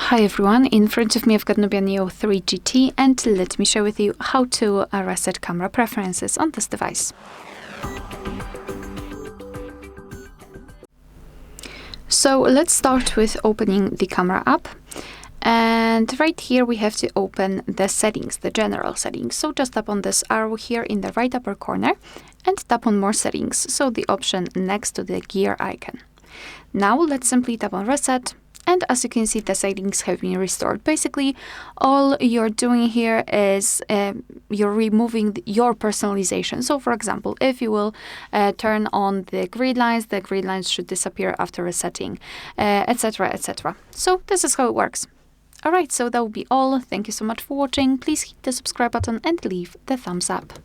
Hi everyone, in front of me I've got Nubia Neo 3 GT and let me share with you how to reset camera preferences on this device. So let's start with opening the camera app. And right here we have to open the settings, the general settings. So just tap on this arrow here in the right upper corner and tap on more settings. So the option next to the gear icon. Now let's simply tap on reset. And as you can see, the settings have been restored. Basically, all you're doing here is you're removing your personalization. So for example, if you will turn on the grid lines should disappear after resetting, etc., etc. So this is how it works. All right, so that will be all. Thank you so much for watching. Please hit the subscribe button and leave the thumbs up.